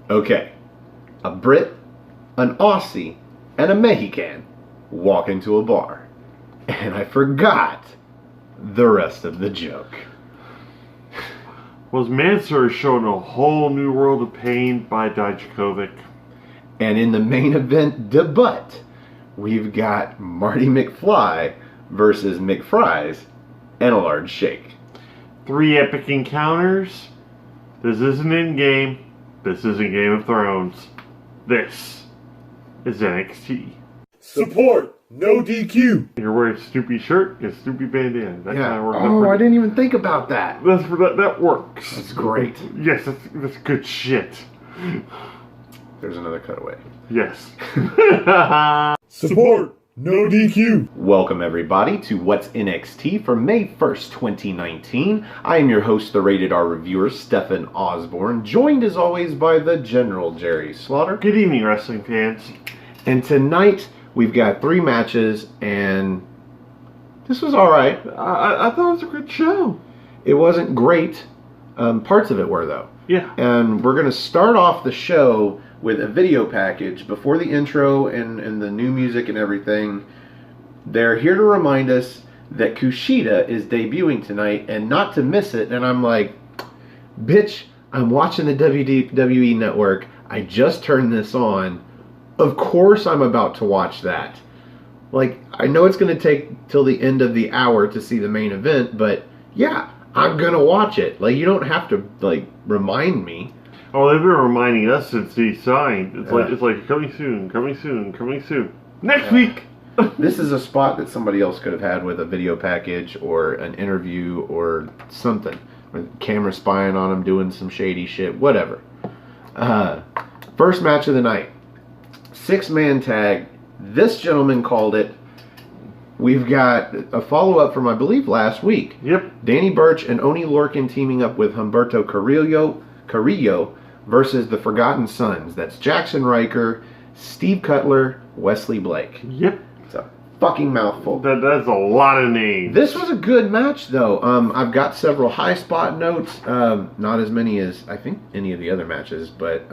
Okay, a Brit, an Aussie, and a Mexican walk into a bar. And I forgot the rest of the joke. Was Mansour showing a whole new world of pain by Dijakovic? And in the main event debut, we've got Marty McFly versus McFries and a large shake. 3 epic encounters. This isn't in-game. This isn't Game of Thrones. This is NXT. Support! No DQ! You're wearing a Snoopy shirt and a Snoopy bandana. That Yeah. kind of works. Oh, I didn't even think about that. That works. That's great. Yes, that's good shit. There's another cutaway. Yes. Support! No DQ! Welcome everybody to What's NXT for May 1st, 2019. I am your host, the Rated R reviewer, Stephen Osborne, joined as always by the General Jerry Slaughter. Good evening, wrestling fans. And tonight we've got 3 matches, and this was alright. I thought it was a good show. It wasn't great. Parts of it were, though. Yeah. And we're going to start off the show with a video package before the intro and the new music and everything. They're here to remind us that Kushida is debuting tonight and not to miss it. And I'm like, bitch, I'm watching the WWE Network. I just turned this on. Of course I'm about to watch that. Like, I know it's going to take till the end of the hour to see the main event, but yeah, I'm going to watch it. Like, you don't have to, like, remind me. Oh, they've been reminding us since he signed. It's like coming soon, coming soon, coming soon. Next week. This is a spot that somebody else could have had with a video package or an interview or something. With camera spying on them, doing some shady shit, whatever. First match of the night. 6-man tag. This gentleman called it. We've got a follow-up from, I believe, last week. Yep. Danny Burch and Oni Lorcan teaming up with Humberto Carrillo versus the Forgotten Sons. That's Jackson Riker, Steve Cutler, Wesley Blake. Yep. It's a fucking mouthful. That's a lot of names. This was a good match, though. I've got several high spot notes. Not as many as, I think, any of the other matches. But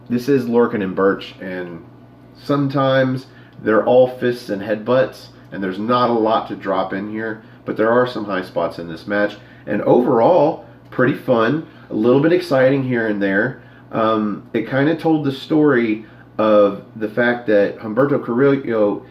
this is Lorcan and Burch. And sometimes they're all fists and headbutts. And there's not a lot to drop in here. But there are some high spots in this match. And overall, pretty fun. A little bit exciting here and there. It kind of told the story of the fact that Humberto Carrillo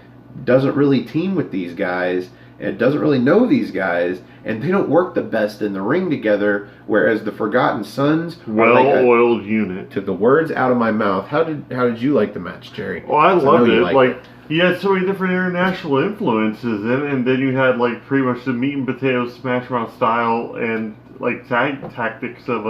doesn't really team with these guys and doesn't really know these guys, and they don't work the best in the ring together, whereas the Forgotten Sons well-oiled unit. Took the words out of my mouth. How did you like the match, Jerry? Well, I loved it. Like, you had so many different international influences in it, and then you had like pretty much the meat and potatoes smash mouth style and like tag tactics of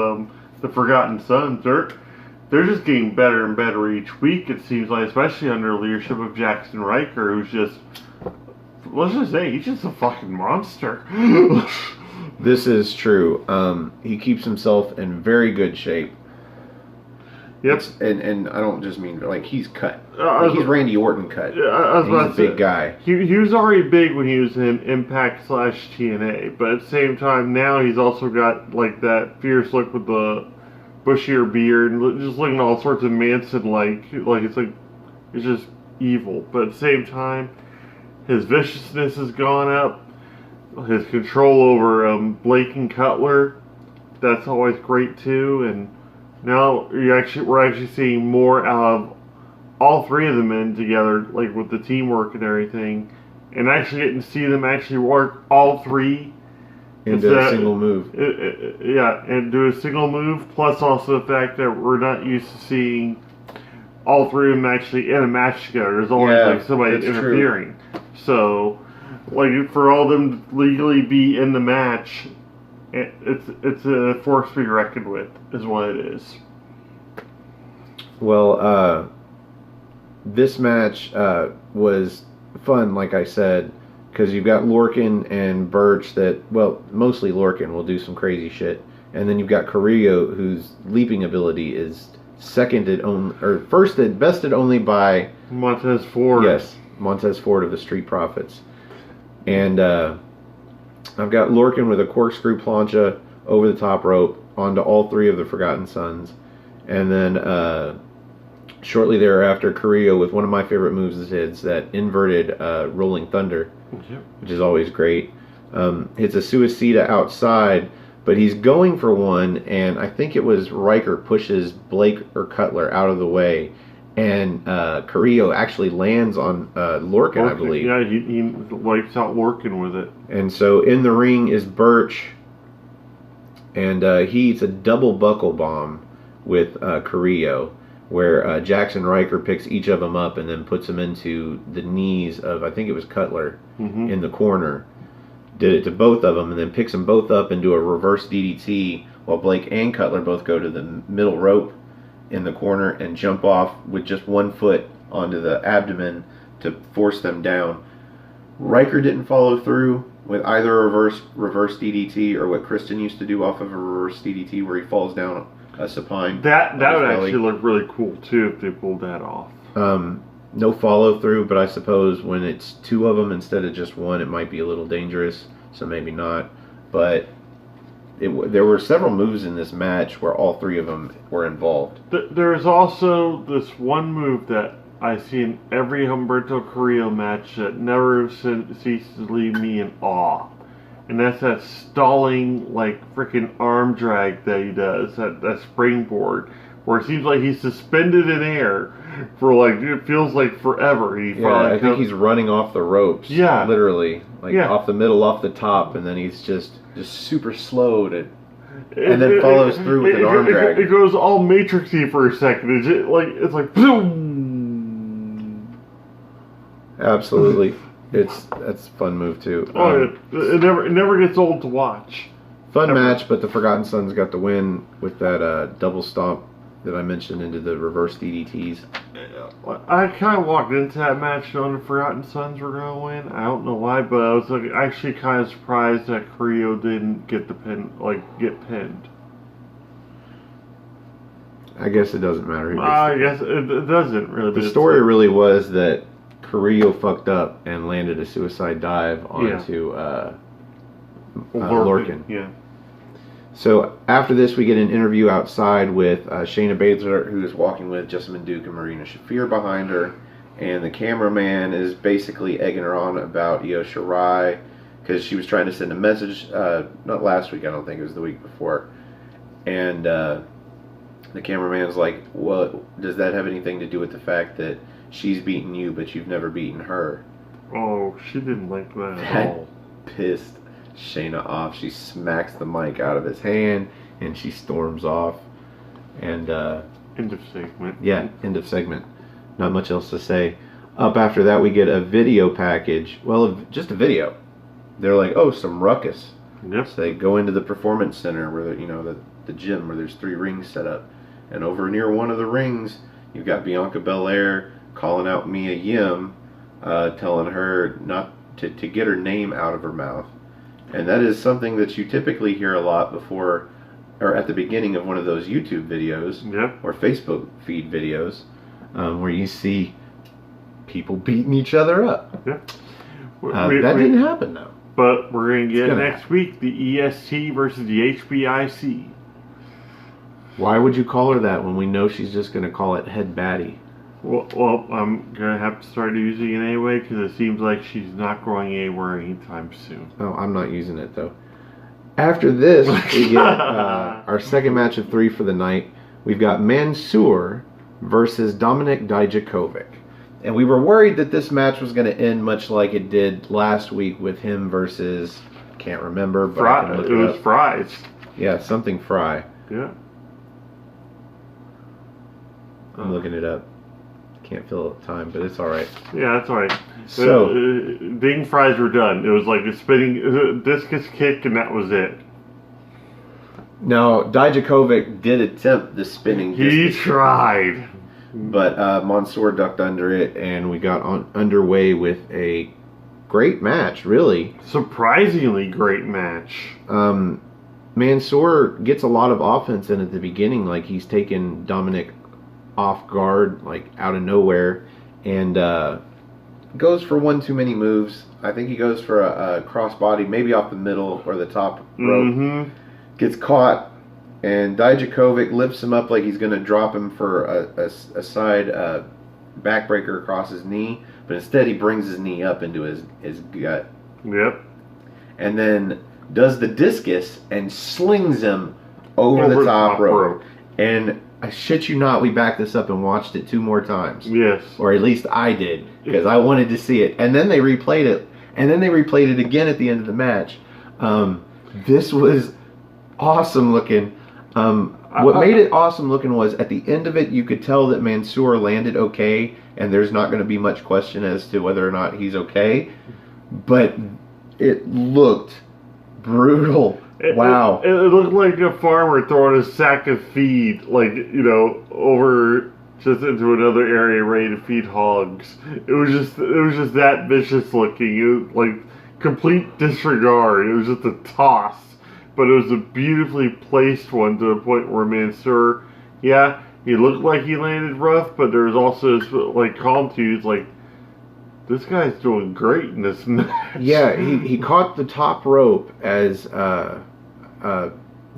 the Forgotten Sons. They're just getting better and better each week, it seems like, especially under the leadership of Jackson Riker, who's just, let's just say, he's just a fucking monster. This is true. He keeps himself in very good shape. Yep. And I don't just mean, like, he's cut. He's Randy Orton cut. Yeah, he's a big guy. He was already big when he was in Impact / TNA, but at the same time, now he's also got, like, that fierce look with the bushier beard and just looking all sorts of Manson like it's just evil. But at the same time, his viciousness has gone up. His control over Blake and Cutler, that's always great too. And now we're actually seeing more out of all 3 of the men together, like with the teamwork and everything, and actually getting to see them actually work all 3 into a single move. Yeah, and do a single move, plus also the fact that we're not used to seeing all 3 of them actually in a match together. There's always like somebody interfering. True. So, like, for all of them to legally be in the match, it's a force to be reckoned with, is what it is. Well, this match was fun, like I said, because you've got Lorcan and Burch that, well, mostly Lorcan will do some crazy shit. And then you've got Carrillo, whose leaping ability is bested only by Montez Ford. Yes, Montez Ford of the Street Profits. And I've got Lorcan with a corkscrew plancha over the top rope onto all 3 of the Forgotten Sons. And then shortly thereafter, Carrillo with one of my favorite moves is his that inverted Rolling Thunder, which is always great. Hits a Suicida outside, but he's going for one, and I think it was Riker pushes Blake or Cutler out of the way, and Carrillo actually lands on Lorcan, I believe. Yeah, he wipes out Lorcan with it. And so in the ring is Birch, and he eats a double buckle bomb with Carrillo, where Jackson Riker picks each of them up and then puts them into the knees of, I think it was Cutler, in the corner. Did it to both of them, and then picks them both up and do a reverse DDT, while Blake and Cutler both go to the middle rope in the corner and jump off with just one foot onto the abdomen to force them down. Riker didn't follow through with either a reverse DDT or what Kristen used to do off of a reverse DDT where he falls down a supine. That would actually look really cool too if they pulled that off. No follow through, but I suppose when it's two of them instead of just one, it might be a little dangerous, so maybe not. But there were several moves in this match where all three of them were involved. There's also this one move that I see in every Humberto Carrillo match that never ceases to leave me in awe. And that's that stalling, like, freaking arm drag that he does, that springboard, where it seems like he's suspended in air for, like, it feels like forever. I think he's running off the ropes. Yeah. Literally. Off the middle, off the top, and then he's just super slow to... And then follows through with an arm drag. It goes all Matrixy for a second. It's like boom. Absolutely. That's a fun move too. It never gets old to watch. Fun match, but the Forgotten Sons got the win with that double stomp that I mentioned into the reverse DDTs. I kind of walked into that match knowing the Forgotten Sons were going to win. I don't know why, but I was actually kind of surprised that Carrillo didn't get get pinned. I guess it doesn't matter. I guess it doesn't really. The story really was that Carrillo fucked up and landed a suicide dive onto Lorcan. Yeah. So after this, we get an interview outside with Shayna Baszler, who is walking with Jessamine Duke and Marina Shafir behind her, and the cameraman is basically egging her on about Io Shirai because she was trying to send a message. Not last week, I don't think it was the week before, and the cameraman's like, "Well, does that have anything to do with the fact that she's beaten you, but you've never beaten her?" Oh, she didn't like that at all. Pissed Shayna off. She smacks the mic out of his hand and she storms off. And end of segment. Yeah, end of segment. Not much else to say. Up after that, we get a video package. Well, just a video. They're like, oh, some ruckus. Yep. So they go into the performance center where the gym where there's 3 rings set up, and over near one of the rings, you've got Bianca Belair calling out Mia Yim, telling her not to get her name out of her mouth. And that is something that you typically hear a lot before, or at the beginning of one of those YouTube videos, or Facebook feed videos, where you see people beating each other up. Yeah. That didn't happen, though. But we're going to get next week the EST versus the HBIC. Why would you call her that when we know she's just going to call it Head Baddie? Well, I'm going to have to start using it anyway because it seems like she's not going anywhere anytime soon. Oh, I'm not using it, though. After this, we get our second match of 3 for the night. We've got Mansoor versus Dominik Dijakovic. And we were worried that this match was going to end much like it did last week with him versus, can't remember, but I can look it was Fries. Yeah, something Fry. Yeah. I'm looking it up. Can't fill the time, but it's all right. Yeah, that's all right. So, Ding Fries were done. It was like a spinning discus kick, and that was it. Now, Dijakovic did attempt the spinning discus. He tried. But Mansoor ducked under it, and we got underway with a great match, really. Surprisingly great match. Mansoor gets a lot of offense in at the beginning, like he's taken Dominik off guard, like out of nowhere, and goes for one too many moves. I think he goes for a crossbody, maybe off the middle or the top rope. Mm-hmm. Gets caught, and Dijakovic lifts him up like he's going to drop him for a side backbreaker across his knee, but instead he brings his knee up into his gut. Yep. And then does the discus and slings him over the top rope. And I shit you not, we backed this up and watched it 2 more times. Yes. Or at least I did, because I wanted to see it. And then they replayed it. And then they replayed it again at the end of the match. This was awesome looking. What made it awesome looking was at the end of it, you could tell that Mansoor landed okay, and there's not going to be much question as to whether or not he's okay. But it looked brutal. Wow. It looked like a farmer throwing a sack of feed, like, over just into another area ready to feed hogs. It was just that vicious looking. It was like complete disregard. It was just a toss. But it was a beautifully placed one to the point where Mansoor, yeah, he looked like he landed rough, but there was also this, like, calm to like, this guy's doing great in this match. Yeah, he caught the top rope as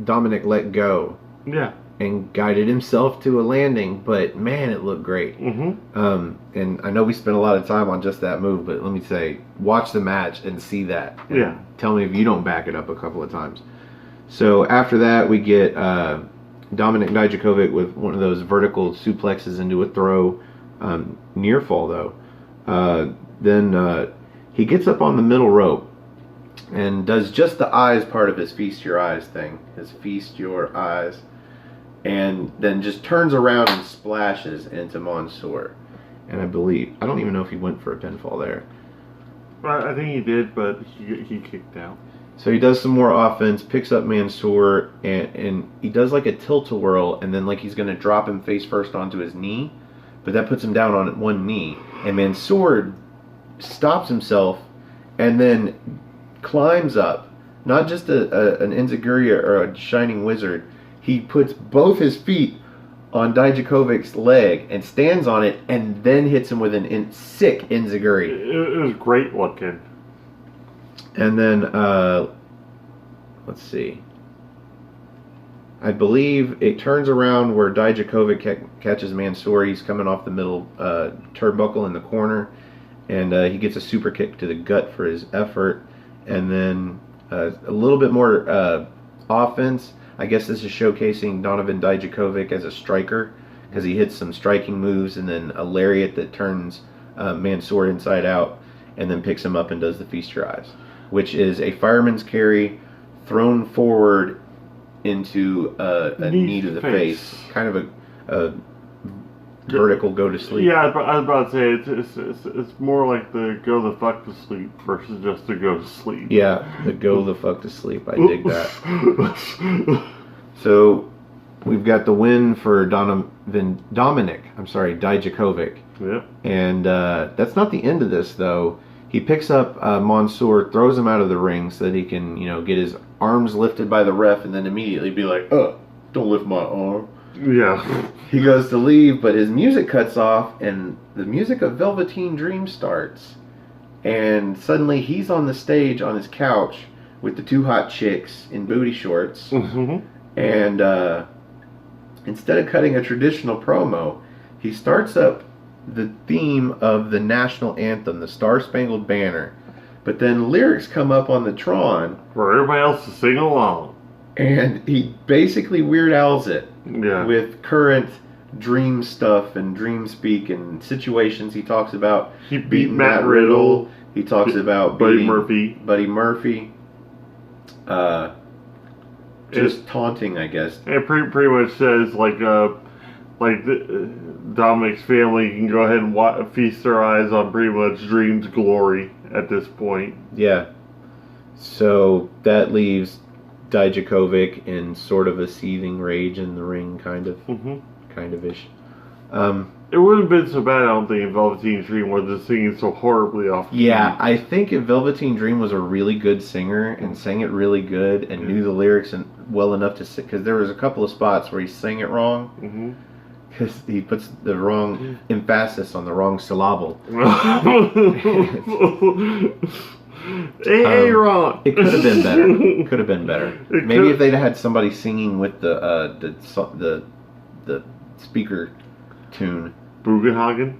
Dominic let go. Yeah. And guided himself to a landing, but man, it looked great. Mm-hmm. And I know we spent a lot of time on just that move, but let me say, watch the match and see that. And yeah. Tell me if you don't back it up a couple of times. So after that, we get Dominic Dijakovic with one of those vertical suplexes into a throw, near fall though. Then he gets up on the middle rope and does just the eyes part of his feast your eyes thing. His feast your eyes. And then just turns around and splashes into Mansoor. And I don't even know if he went for a pinfall there. I think he did, but he kicked out. So he does some more offense, picks up Mansoor, and he does like a tilt-a-whirl, and then like he's going to drop him face first onto his knee. But that puts him down on one knee. And Mansoor stops himself and then climbs up. Not just an Enziguri or a Shining Wizard. He puts both his feet on Dijakovic's leg and stands on it and then hits him with an sick Enziguri. It was great looking. And then, let's see. I believe it turns around where Dijakovic catches Mansoor. He's coming off the middle turnbuckle in the corner. And he gets a super kick to the gut for his effort. And then a little bit more offense. I guess this is showcasing Donovan Dijakovic as a striker because he hits some striking moves and then a lariat that turns Mansoor inside out and then picks him up and does the Feast Your Eyes, which is a fireman's carry thrown forward into a knee to the face. Kind of a vertical go to sleep. Yeah, I was about to say it's more like the go the fuck to sleep versus just the go to sleep. Yeah, the go the fuck to sleep. I dig that. So we've got the win for Dominic. Dijakovic. Yeah. And that's not the end of this though. He picks up Mansoor, throws him out of the ring so that he can, get his arms lifted by the ref, and then immediately be like, don't lift my arm. Yeah. He goes to leave, but his music cuts off, and the music of Velveteen Dream starts. And suddenly he's on the stage on his couch with the 2 hot chicks in booty shorts. Mm-hmm. And instead of cutting a traditional promo, he starts up the theme of the national anthem, the Star Spangled Banner. But then lyrics come up on the Tron. For everybody else to sing along. And he basically Weird Al's it. Yeah. With current dream stuff and dream speak and situations. He talks about he beat Matt Riddle. He talks about Buddy Murphy. Just taunting, I guess. It pretty much says Dominic's family can go ahead and feast their eyes on pretty much Dream's glory at this point. Yeah. So that leaves Dijakovic in sort of a seething rage in the ring, kind of. Mm-hmm. Kind of ish. It wouldn't have been so bad, I don't think, if Velveteen Dream wasn't singing so horribly off. Yeah, I think if Velveteen Dream was a really good singer and sang it really good and knew the lyrics well enough to sing, because there was a couple of spots where he sang it wrong, because he puts the wrong emphasis on the wrong syllable. Aaron. It could have been better. Could have been better. Maybe if they'd had somebody singing with the speaker tune. Bugenhagen.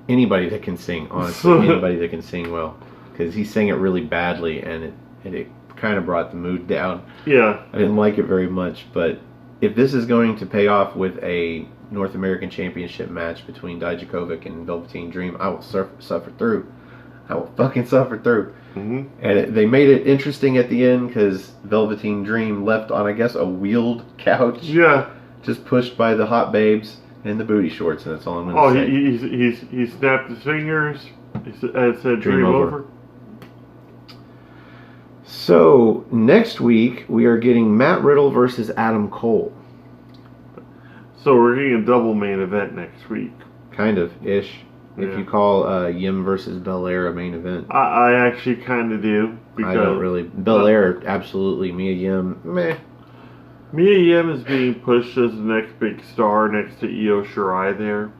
Anybody that can sing, honestly, anybody that can sing well, because he sang it really badly, and it kind of brought the mood down. Yeah. I didn't like it very much, but if this is going to pay off with a North American Championship match between Dijakovic and Velveteen Dream, I will suffer through. I will fucking suffer through. Mm-hmm. And they made it interesting at the end because Velveteen Dream left on, I guess, a wheeled couch. Yeah. Just pushed by the hot babes in the booty shorts, and that's all I'm going to say. He snapped his fingers. It said dream over. So, next week, we are getting Matt Riddle versus Adam Cole. So, we're getting a double main event next week. Kind of, ish. Yeah. If you call Yim versus Belair a main event. I actually kind of do. Because I don't really. Belair, absolutely. Mia Yim, meh. Mia Yim is being pushed as the next big star next to Io Shirai there.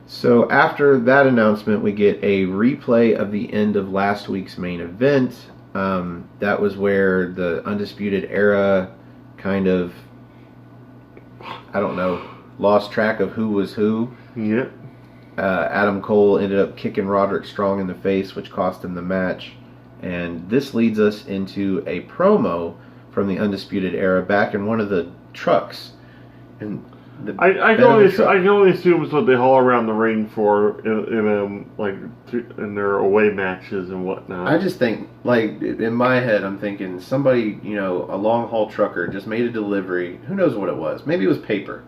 So after that announcement, we get a replay of the end of last week's main event. That was where the Undisputed Era kind of, I don't know, lost track of who was who. Yep. Adam Cole ended up kicking Roderick Strong in the face, which cost him the match. And this leads us into a promo from the Undisputed Era back in one of the trucks. And I can only assume it's what they haul around the ring for in their away matches and whatnot. I just think, like, in my head, I'm thinking somebody, a long haul trucker just made a delivery. Who knows what it was? Maybe it was paper.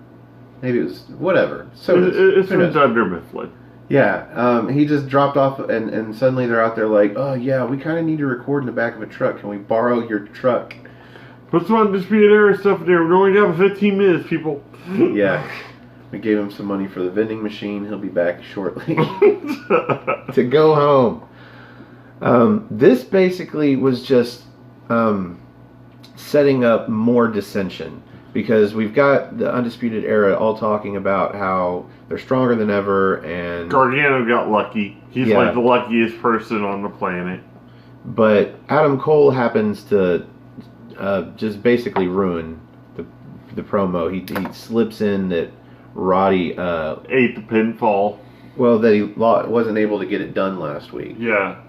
Maybe it was whatever. So it's from Dunder Mifflin. Yeah, he just dropped off, and suddenly they're out there like, oh yeah, we kind of need to record in the back of a truck. Can we borrow your truck? Put some Undisputed Era stuff in there. We only got 15 minutes, people. Yeah. We gave him some money for the vending machine. He'll be back shortly to go home. This basically was just setting up more dissension because we've got the Undisputed Era all talking about how they're stronger than ever, and Gargano got lucky. He's like the luckiest person on the planet. But Adam Cole happens to just basically ruin the promo. He slips in that Roddy ate the pinfall. Well, that he wasn't able to get it done last week. Yeah.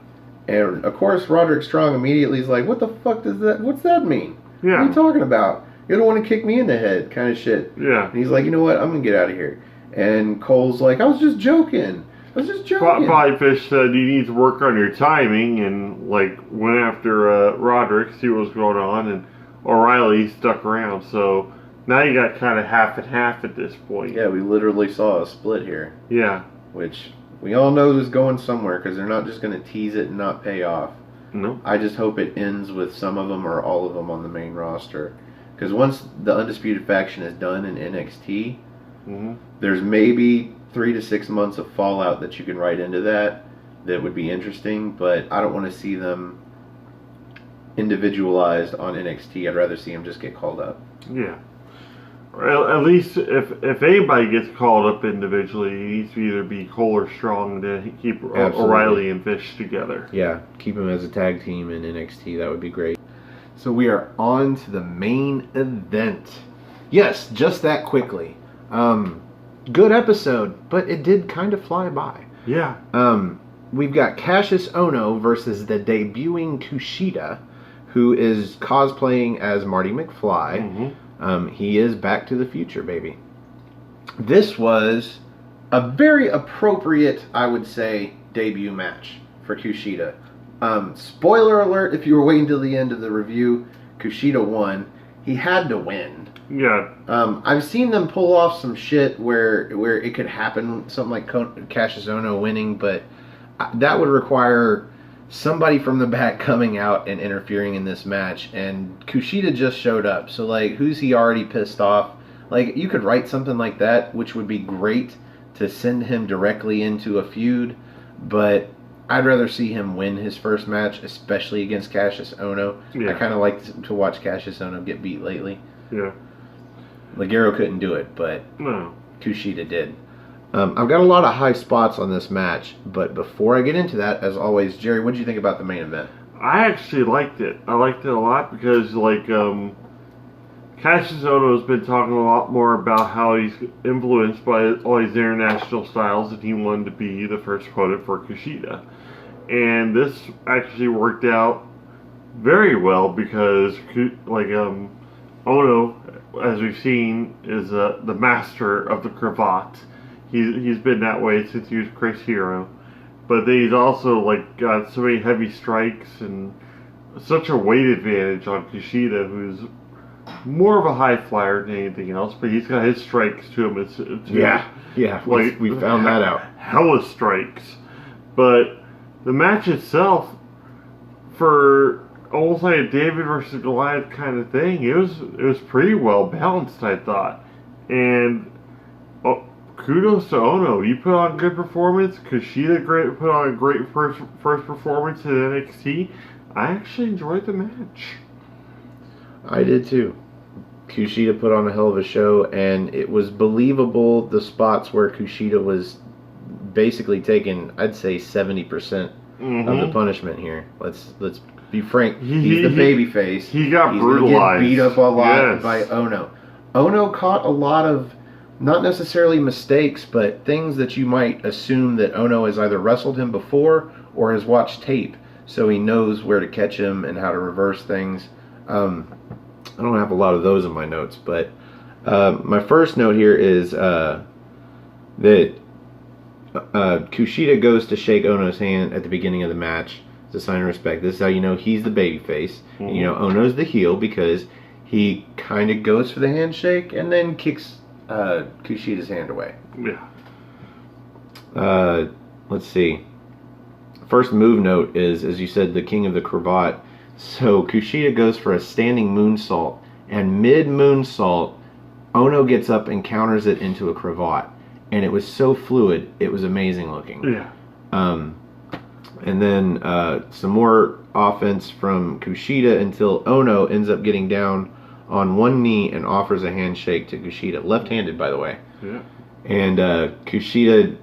And of course, Roderick Strong immediately is like, "What the fuck does that? What's that mean? Yeah. What are you talking about? You don't want to kick me in the head, kind of shit." Yeah. And he's like, "You know what? I'm gonna get out of here." And Cole's like, "I was just joking. Bobby Fish said you need to work on your timing, and went after Roderick, see what was going on, and O'Reilly stuck around. So now you got kind of half and half at this point. Yeah, we literally saw a split here. Yeah. Which we all know is going somewhere because they're not just going to tease it and not pay off. No. I just hope it ends with some of them or all of them on the main roster. Because once the Undisputed Faction is done in NXT, there's maybe 3 to 6 months of fallout that you can write into that would be interesting, but I don't want to see them individualized on NXT. I'd rather see them just get called up. Yeah. At least if anybody gets called up individually, it needs to either be Cole or Strong to keep O'Reilly and Fish together. Yeah, keep them as a tag team in NXT. That would be great. So we are on to the main event. Yes, just that quickly. Good episode, but it did kind of fly by. Yeah. We've got Cassius Ohno versus the debuting Kushida, who is cosplaying as Marty McFly. He is Back to the Future, baby. This was a very appropriate, I would say, debut match for Kushida. Spoiler alert, if you were waiting till the end of the review, Kushida won. He had to win. Yeah. I've seen them pull off some shit where it could happen, something like Cassius Ohno winning, but that would require somebody from the back coming out and interfering in this match, and Kushida just showed up. So, who's he already pissed off? You could write something like that, which would be great to send him directly into a feud, but I'd rather see him win his first match, especially against Cassius Ohno. Yeah. I kind of like to watch Cassius Ohno get beat lately. Yeah. Ligero couldn't do it, but no. Kushida did. I've got a lot of high spots on this match, but before I get into that, as always, Jerry, what did you think about the main event? I actually liked it. I liked it a lot because, Cassius Ohno has been talking a lot more about how he's influenced by all these international styles, and he wanted to be the first opponent for Kushida. And this actually worked out very well because, Ohno, as we've seen, is the master of the cravat. He's been that way since he was Chris Hero. But then he's also got so many heavy strikes and such a weight advantage on Kushida, who's more of a high flyer than anything else. But he's got his strikes to him. We found that out. Hella strikes. But the match itself, for almost like a David versus Goliath kind of thing, it was pretty well balanced, I thought. And kudos to Ohno. He put on a good performance. Kushida put on a great first performance in NXT. I actually enjoyed the match. I did too. Kushida put on a hell of a show, and it was believable the spots where Kushida was basically taking, I'd say, 70% of the punishment here. Let's be frank. He's the babyface. He got He's brutalized. Get beat up a lot by Ohno. Ohno caught a lot of, not necessarily mistakes, but things that you might assume that Ohno has either wrestled him before or has watched tape, so he knows where to catch him and how to reverse things. I don't have a lot of those in my notes, but my first note here is that Kushida goes to shake Ohno's hand at the beginning of the match. It's a sign of respect. This is how you know he's the babyface. Mm-hmm. And you know Ohno's the heel because he kind of goes for the handshake and then kicks Kushida's hand away. Yeah. Let's see. First move note is, as you said, the king of the cravat. So Kushida goes for a standing moonsault, and mid-moonsault, Ohno gets up and counters it into a cravat. And it was so fluid, it was amazing looking. Yeah. And then some more offense from Kushida until Ohno ends up getting down on one knee and offers a handshake to Kushida. Left-handed, by the way. Yeah. And Kushida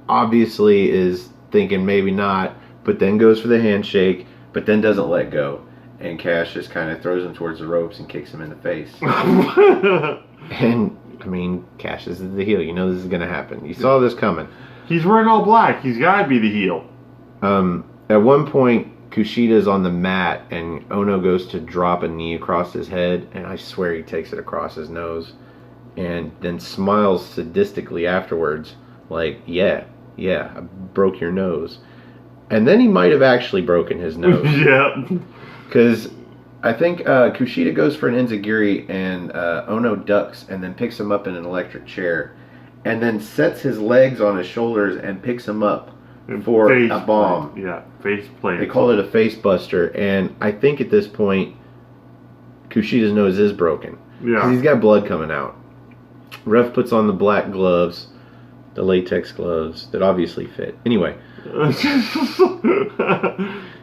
obviously is thinking maybe not, but then goes for the handshake, but then doesn't let go. And Cash just kind of throws him towards the ropes and kicks him in the face. And, I mean, Cash is the heel. You know this is going to happen. You saw this coming. He's wearing all black. He's got to be the heel. At one point, Kushida's on the mat, and Ohno goes to drop a knee across his head, and I swear he takes it across his nose, and then smiles sadistically afterwards, like, yeah, I broke your nose. And then he might have actually broken his nose. Yeah. Because I think Kushida goes for an enziguri, and Ohno ducks and then picks him up in an electric chair, and then sets his legs on his shoulders and picks him up for a bomb. Yeah, face plant. They call it a face buster, and I think at this point, Kushida's nose is broken. Yeah. Because he's got blood coming out. Ref puts on the black gloves, the latex gloves that obviously fit. Anyway.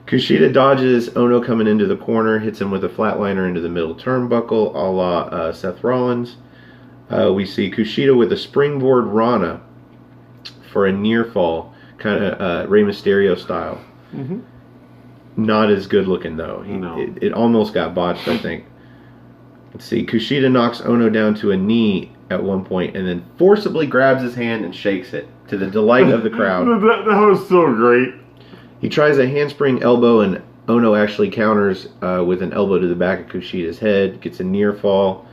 Kushida dodges Ohno coming into the corner, hits him with a flatliner into the middle turnbuckle, a la Seth Rollins. We see Kushida with a springboard Rana for a near fall, kind of Rey Mysterio style. Mm-hmm. Not as good looking though. It almost got botched, I think. Let's see. Kushida knocks Ohno down to a knee at one point and then forcibly grabs his hand and shakes it to the delight of the crowd. That was so great. He tries a handspring elbow, and Ohno actually counters with an elbow to the back of Kushida's head, gets a near fall.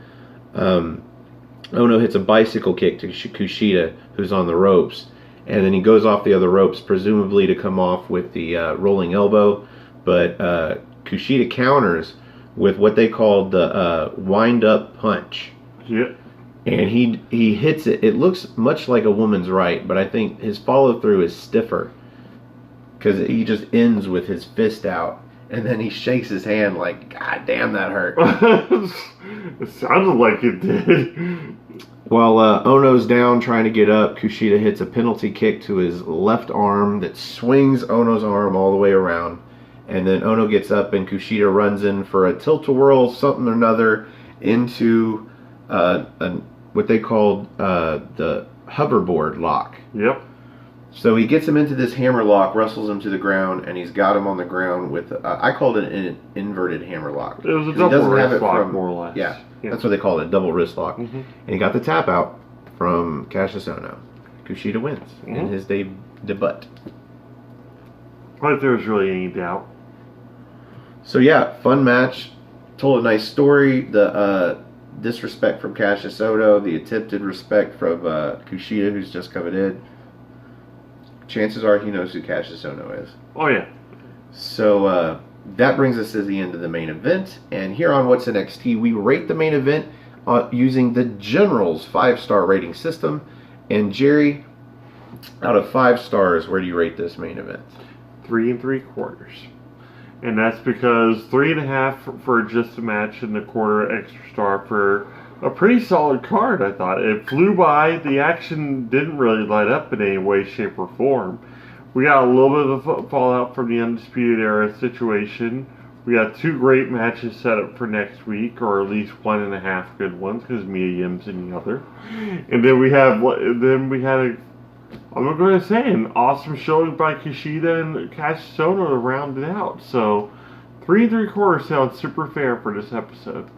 Ohno hits a bicycle kick to Kushida, who's on the ropes, and then he goes off the other ropes, presumably to come off with the rolling elbow, but Kushida counters with what they called the wind-up punch. Yeah. And he hits it. It looks much like a woman's right, but I think his follow-through is stiffer. Because he just ends with his fist out. And then he shakes his hand like, God damn, that hurt. It sounded like it did. While Ohno's down trying to get up, Kushida hits a penalty kick to his left arm that swings Ohno's arm all the way around. And then Ohno gets up and Kushida runs in for a tilt-a-whirl something or another into what they called the hoverboard lock. Yep. So he gets him into this hammer lock, wrestles him to the ground, and he's got him on the ground with, I called it an inverted hammer lock. It was a double wrist lock, more or less. Yeah, that's what they call it, double wrist lock. Mm-hmm. And he got the tap out from Cassius Ohno. Kushida wins in his debut. Not if there was really any doubt. So yeah, fun match. Told a nice story. The disrespect from Cassius Ohno, the attempted respect from Kushida, who's just coming in. Chances are he knows who Cassius Ohno is. Oh, yeah. So that brings us to the end of the main event. And here on What's NXT, we rate the main event using the General's 5-star rating system. And Jerry, out of 5 stars, where do you rate this main event? 3 3/4. And that's because 3.5 for just a match and a quarter extra star for a pretty solid card, I thought. It flew by. The action didn't really light up in any way, shape, or form. We got a little bit of a fallout from the Undisputed Era situation. We got 2 great matches set up for next week, or at least 1.5 good ones, because Mia Yim's in the other. And then we had I'm going to say, an awesome showing by Kushida and Cassius Ohno to round it out. So, 3 3/4 sounds super fair for this episode.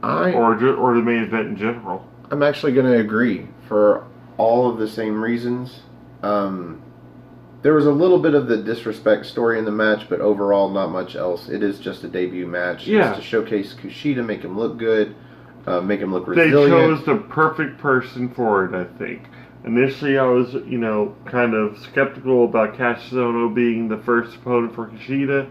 Or the main event in general. I'm actually going to agree for all of the same reasons. There was a little bit of the disrespect story in the match, but overall not much else. It is just a debut match. Yeah. It's to showcase Kushida, make him look good, make him look resilient. They chose the perfect person for it, I think. Initially, I was, kind of skeptical about Cassius Ohno being the first opponent for Kushida,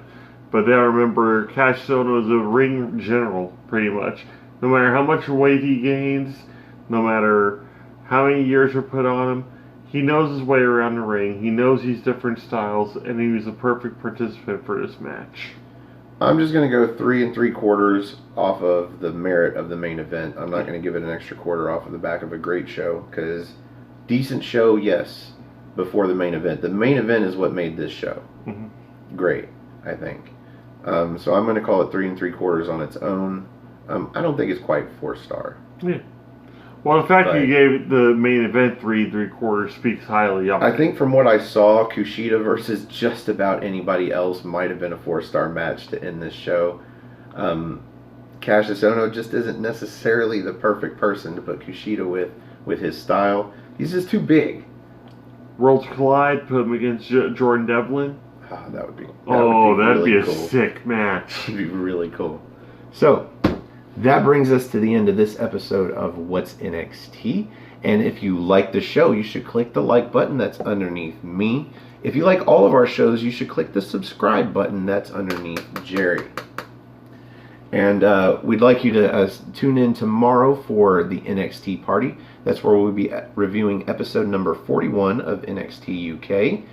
but then I remember Cassius Ohno is a ring general, pretty much. No matter how much weight he gains, no matter how many years are put on him, he knows his way around the ring. He knows these different styles, and he was a perfect participant for this match. I'm just going to go 3 3/4 off of the merit of the main event. I'm not going to give it an extra quarter off of the back of a great show, because decent show, yes, before the main event. The main event is what made this show great, I think. So I'm going to call it 3 3/4 on its own. I don't think it's quite 4-star. Yeah. Well, the fact that you gave the main event 3 3/4 speaks highly of it. I think from what I saw, Kushida versus just about anybody else might have been a 4-star match to end this show. Cassius Ohno just isn't necessarily the perfect person to put Kushida with his style. He's just too big. Worlds Collide, put him against Jordan Devlin. That'd be really a cool. Sick match. That'd be really cool. So, that brings us to the end of this episode of What's NXT. And if you like the show, you should click the like button that's underneath me. If you like all of our shows, you should click the subscribe button that's underneath Jerry. And we'd like you to tune in tomorrow for the NXT party. That's where we'll be reviewing episode number 41 of NXT UK.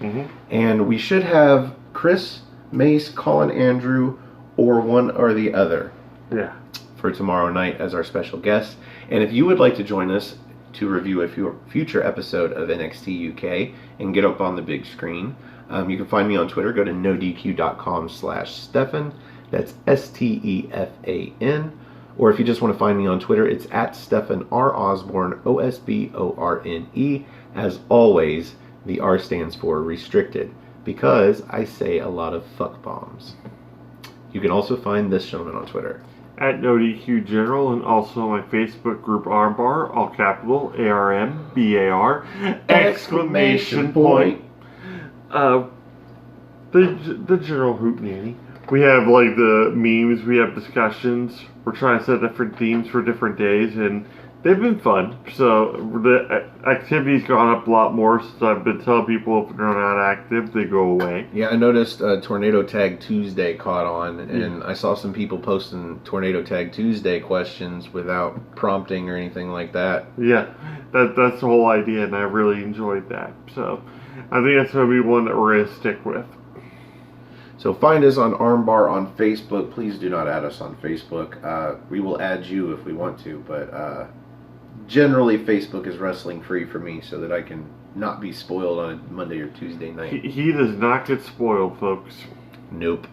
And we should have Chris, Mace, Colin, Andrew, or one or the other. Yeah. For tomorrow night as our special guest. And if you would like to join us to review a future episode of NXT UK and get up on the big screen, you can find me on Twitter. Go to nodq.com/Stefan. That's STEFAN. Or if you just want to find me on Twitter, it's at Stefan R. Osborne, OSBORNE. As always, the R stands for restricted, because I say a lot of fuck bombs. You can also find this gentleman on Twitter. At NoDQ General, and also my Facebook group Armbar, all capital, ARMBAR, exclamation point. The General Hoot Nanny. We have like the memes, we have discussions, we're trying to set different themes for different days, and they've been fun. So the activity's gone up a lot more since I've been telling people if they're not active, they go away. Yeah, I noticed Tornado Tag Tuesday caught on, and I saw some people posting Tornado Tag Tuesday questions without prompting or anything like that. Yeah, that's the whole idea, and I really enjoyed that. So I think that's going to be one that we're going to stick with. So find us on Armbar on Facebook. Please do not add us on Facebook. We will add you if we want to, but generally Facebook is wrestling free for me so that I can not be spoiled on a Monday or Tuesday night. He does not get spoiled, folks. Nope.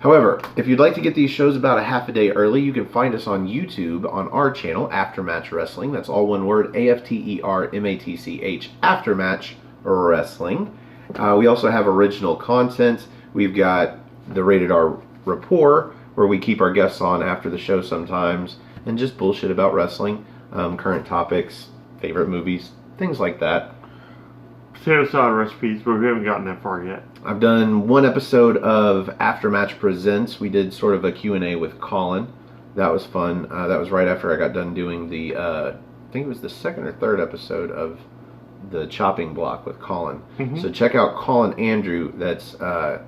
However, if you'd like to get these shows about a half a day early, you can find us on YouTube on our channel, Aftermatch Wrestling. That's all one word, AFTERMATCH, Aftermatch Wrestling. We also have original content. We've got the Rated R Rapport, where we keep our guests on after the show sometimes, and just bullshit about wrestling, current topics, favorite movies, things like that. Potato salad recipes, but we haven't gotten that far yet. I've done one episode of Aftermatch Presents. We did sort of a Q&A with Colin. That was fun. That was right after I got done doing the, I think it was the second or third episode of the chopping block with Colin. Mm-hmm. So check out Colin Andrew. That's COLIN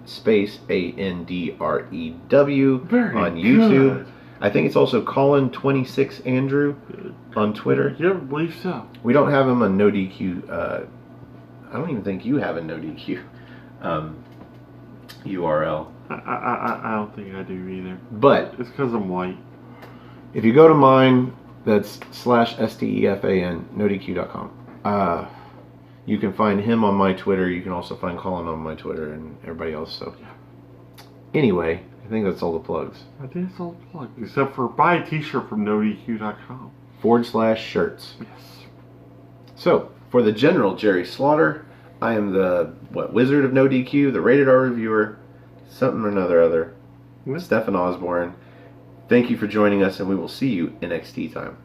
space ANDREW on YouTube. Good. I think it's also Colin26 Andrew on Twitter. Yeah, I believe so. We don't have him on No DQ. I don't even think you have a No DQ URL. I don't think I do either. But It's because I'm white. if you go to mine, that's /STEFAN, NoDQ.com. You can find him on my Twitter. You can also find Colin on my Twitter and everybody else. So, anyway, I think that's all the plugs. I think it's all the plug. Except for buy a t-shirt from NoDQ.com. /shirts. Yes. So, for the General Jerry Slaughter, I am the, Wizard of No DQ, the Rated R Reviewer, something or other, Yes. Stephen Osborne. Thank you for joining us, and we will see you in NXT time.